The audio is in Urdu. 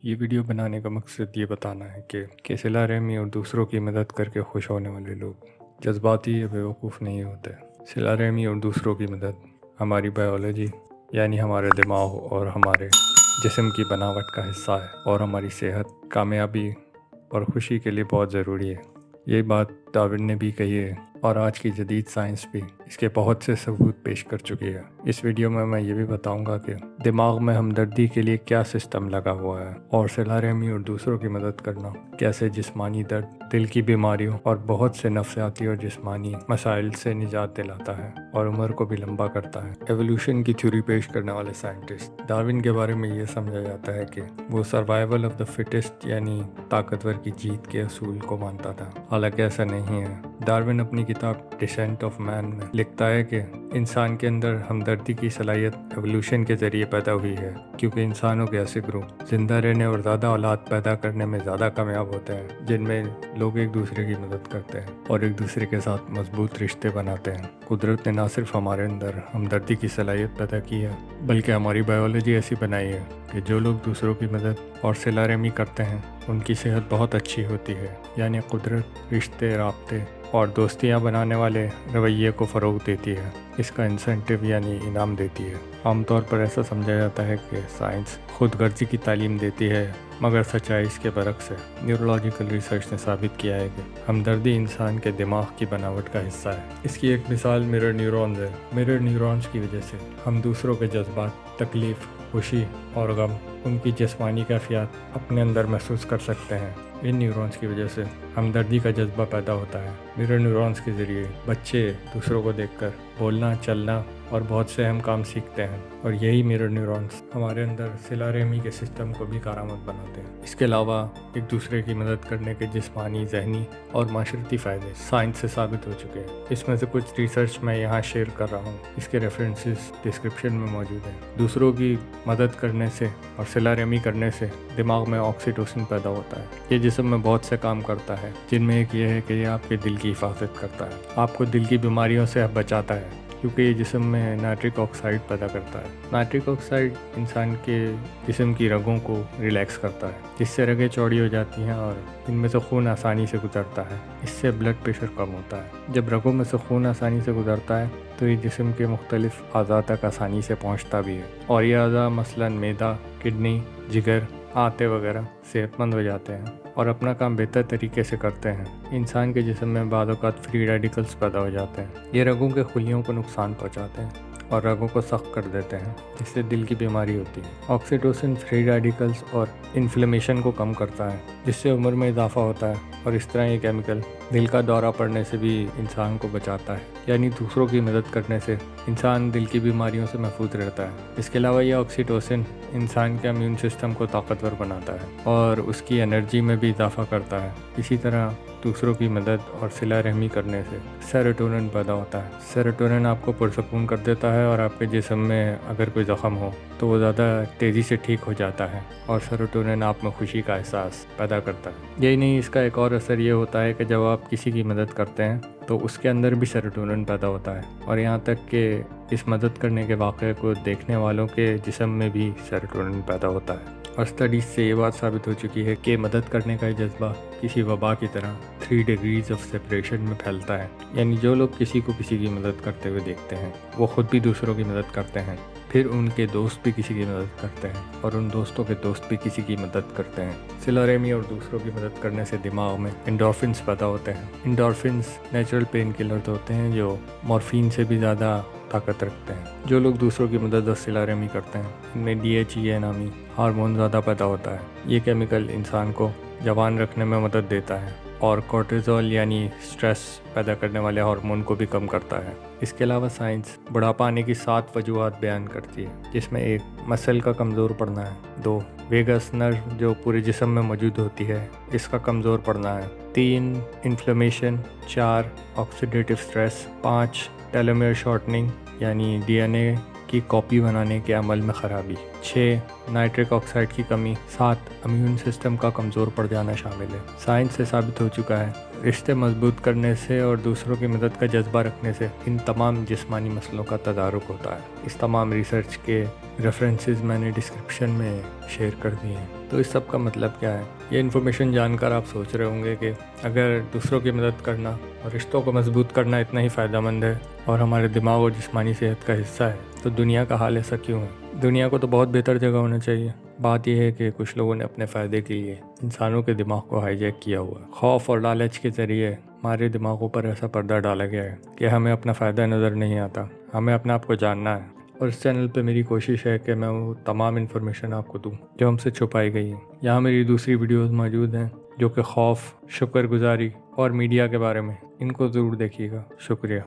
یہ ویڈیو بنانے کا مقصد یہ بتانا ہے کہ صلہ رحمی اور دوسروں کی مدد کر کے خوش ہونے والے لوگ جذباتی یا بیوقوف نہیں ہوتے۔ صلہ رحمی اور دوسروں کی مدد ہماری بائیولوجی یعنی ہمارے دماغ اور ہمارے جسم کی بناوٹ کا حصہ ہے اور ہماری صحت، کامیابی اور خوشی کے لیے بہت ضروری ہے۔ یہ بات ڈارون نے بھی کہی ہے اور آج کی جدید سائنس بھی اس کے بہت سے ثبوت پیش کر چکی ہے۔ اس ویڈیو میں یہ بھی بتاؤں گا کہ دماغ میں ہمدردی کے لیے کیا سسٹم لگا ہوا ہے اور صلہ رحمی اور دوسروں کی مدد کرنا کیسے جسمانی درد، دل کی بیماریوں اور بہت سے نفسیاتی اور جسمانی مسائل سے نجات دلاتا ہے اور عمر کو بھی لمبا کرتا ہے۔ ایوولوشن کی تھیوری پیش کرنے والے سائنٹسٹ ڈارون کے بارے میں یہ سمجھا جاتا ہے کہ وہ سروائیول آف دا فٹسٹ یعنی طاقتور کی جیت کے اصول کو مانتا تھا، حالانکہ ایسا نہیں ہے۔ ڈارون اپنی کتاب ڈسینٹ آف مین میں لکھتا ہے کہ انسان کے اندر ہمدردی کی صلاحیت ایوولوشن کے ذریعے پیدا ہوئی ہے، کیونکہ انسانوں کے ایسے گروپ زندہ رہنے اور زیادہ اولاد پیدا کرنے میں زیادہ کامیاب ہوتے ہیں جن میں لوگ ایک دوسرے کی مدد کرتے ہیں اور ایک دوسرے کے ساتھ مضبوط رشتے بناتے ہیں۔ قدرت نے نہ صرف ہمارے اندر ہمدردی کی صلاحیت پیدا کی ہے بلکہ ہماری بائیولوجی ایسی بنائی ہے کہ جو لوگ دوسروں کی مدد اور صلہ رحمی کرتے ہیں ان کی صحت بہت اچھی ہوتی ہے، یعنی قدرت رشتے، رابطے اور دوستیاں بنانے والے رویے کو فروغ دیتی ہے، اس کا انسینٹیو یعنی انعام دیتی ہے۔ عام طور پر ایسا سمجھا جاتا ہے کہ سائنس خود غرضی کی تعلیم دیتی ہے، مگر سچائی اس کے برعکس ہے۔ نیورولوجیکل ریسرچ نے ثابت کیا ہے کہ ہمدردی انسان کے دماغ کی بناوٹ کا حصہ ہے۔ اس کی ایک مثال مرر نیورونز ہے۔ مرر نیورونز کی وجہ سے ہم دوسروں کے جذبات، تکلیف، خوشی اور غم، ان کی جسمانی کیفیات اپنے اندر محسوس کر سکتے ہیں۔ ان نیورونز کی وجہ سے ہمدردی کا جذبہ پیدا ہوتا ہے۔ مرر نیورونز کے ذریعے بچے دوسروں کو دیکھ کر بولنا، چلنا اور بہت سے اہم کام سیکھتے ہیں، اور یہی مرر نیورونز ہمارے اندر صلہ رحمی کے سسٹم کو بھی کارآمد بناتے ہیں۔ اس کے علاوہ ایک دوسرے کی مدد کرنے کے جسمانی، ذہنی اور معاشرتی فائدے سائنس سے ثابت ہو چکے ہیں۔ اس میں سے کچھ ریسرچ میں یہاں شیئر کر رہا ہوں، اس کے ریفرنسز ڈسکرپشن میں موجود ہیں۔ دوسروں کی مدد کرنے سے اور صلہ رحمی کرنے سے دماغ میں آکسیٹوسن پیدا ہوتا ہے۔ یہ جسم میں بہت سے کام کرتا ہے، جن میں ایک یہ ہے کہ یہ آپ کے دل کی حفاظت کرتا ہے، آپ کو دل کی بیماریوں سے بچاتا ہے، کیونکہ یہ جسم میں نائٹرک آکسائڈ پیدا کرتا ہے۔ نائٹرک آکسائڈ انسان کے جسم کی رگوں کو ریلیکس کرتا ہے، جس سے رگیں چوڑی ہو جاتی ہیں اور ان میں سے خون آسانی سے گزرتا ہے۔ اس سے بلڈ پریشر کم ہوتا ہے۔ جب رگوں میں سے خون آسانی سے گزرتا ہے تو یہ جسم کے مختلف اعضاء تک آسانی سے پہنچتا بھی ہے، اور یہ اعضاء مثلاً معدہ، کڈنی، جگر، آنتیں وغیرہ صحت مند ہو جاتے ہیں اور اپنا کام بہتر طریقے سے کرتے ہیں۔ انسان کے جسم میں بعض اوقات فری ریڈیکلز پیدا ہو جاتے ہیں، یہ رگوں کے خلیوں کو نقصان پہنچاتے ہیں اور رگوں کو سخت کر دیتے ہیں، جس سے دل کی بیماری ہوتی ہے۔ آکسیٹوسن فری ریڈیکلز اور انفلیمیشن کو کم کرتا ہے، جس سے عمر میں اضافہ ہوتا ہے، اور اس طرح یہ کیمیکل دل کا دورہ پڑنے سے بھی انسان کو بچاتا ہے، یعنی دوسروں کی مدد کرنے سے انسان دل کی بیماریوں سے محفوظ رہتا ہے۔ اس کے علاوہ یہ آکسیٹوسن انسان کے امیون سسٹم کو طاقتور بناتا ہے اور اس کی انرجی میں بھی اضافہ کرتا ہے۔ اسی طرح دوسروں کی مدد اور صلہ رحمی کرنے سے سیروٹونن پیدا ہوتا ہے۔ سیروٹونن آپ کو پرسکون کر دیتا ہے اور آپ کے جسم میں اگر کوئی زخم ہو تو وہ زیادہ تیزی سے ٹھیک ہو جاتا ہے، اور سیروٹونن آپ میں خوشی کا احساس پیدا کرتا ہے۔ یہی نہیں، اس کا ایک اور اثر یہ ہوتا ہے کہ جب آپ کسی کی مدد کرتے ہیں تو اس کے اندر بھی سیروٹونن پیدا ہوتا ہے، اور یہاں تک کہ اس مدد کرنے کے واقعے کو دیکھنے والوں کے جسم میں بھی سیروٹونن پیدا ہوتا ہے۔ اور اسٹڈیز سے یہ بات ثابت ہو چکی ہے کہ مدد کرنے کا یہ جذبہ کسی وبا کی طرح 3 ڈگریز آف سپریشن میں پھیلتا ہے، یعنی جو لوگ کسی کو کسی کی مدد کرتے ہوئے دیکھتے ہیں وہ خود بھی دوسروں کی مدد کرتے ہیں، پھر ان کے دوست بھی کسی کی مدد کرتے ہیں، اور ان دوستوں کے دوست بھی کسی کی مدد کرتے ہیں۔ صلہ رحمی اور دوسروں کی مدد کرنے سے دماغ میں انڈورفنز پیدا ہوتے ہیں۔ انڈورفنز نیچرل پین کلرز ہوتے ہیں جو مورفین سے بھی زیادہ طاقت رکھتے ہیں۔ جو لوگ دوسروں کی مدد اور صلہ رحمی کرتے ہیں ان میں DHEA نامی ہارمون زیادہ پیدا ہوتا ہے۔ یہ کیمیکل انسان کو جوان رکھنے میں مدد دیتا ہے اور کورٹیزول یعنی سٹریس پیدا کرنے والے ہارمون کو بھی کم کرتا ہے۔ اس کے علاوہ سائنس بڑھاپا آنے کی 7 وجوہات بیان کرتی ہے، جس میں 1 مسل کا کمزور پڑنا ہے، 2 ویگس نرو جو پورے جسم میں موجود ہوتی ہے اس کا کمزور پڑنا ہے، 3 انفلیمیشن، 4 آکسیڈیٹیو سٹریس، 5 ٹیلومیئر شارٹننگ یعنی DNA کی کاپی بنانے کے عمل میں خرابی، 6 نائٹرک آکسائڈ کی کمی، 7 امیون سسٹم کا کمزور پڑ جانا شامل ہے۔ سائنس سے ثابت ہو چکا ہے رشتے مضبوط کرنے سے اور دوسروں کی مدد کا جذبہ رکھنے سے ان تمام جسمانی مسئلوں کا تدارک ہوتا ہے۔ اس تمام ریسرچ کے ریفرنسز میں نے ڈسکرپشن میں شیئر کر دیے ہیں، تو تو اس سب کا مطلب کیا ہے؟ یہ انفارمیشن جان کر آپ سوچ رہے ہوں گے کہ اگر دوسروں کی مدد کرنا اور رشتوں کو مضبوط کرنا اتنا ہی فائدہ مند ہے اور ہمارے دماغ اور جسمانی صحت کا حصہ ہے تو دنیا کا حال ایسا کیوں ہے؟ دنیا کو تو بہت بہتر جگہ ہونا چاہیے۔ بات یہ ہے کہ کچھ لوگوں نے اپنے فائدے کے لیے انسانوں کے دماغ کو ہائی جیک کیا ہوا ہے۔ خوف اور لالچ کے ذریعے ہمارے دماغوں پر ایسا پردہ ڈالا گیا ہے کہ ہمیں اپنا فائدہ نظر نہیں آتا، ہمیں اپنے آپ کو جاننا ہے۔ اور اس چینل پہ میری کوشش ہے کہ میں وہ تمام انفارمیشن آپ کو دوں جو ہم سے چھپائی گئی ہے۔ یہاں میری دوسری ویڈیوز موجود ہیں جو کہ خوف، شکر گزاری اور میڈیا کے بارے میں، ان کو ضرور دیکھیے گا۔ شکریہ۔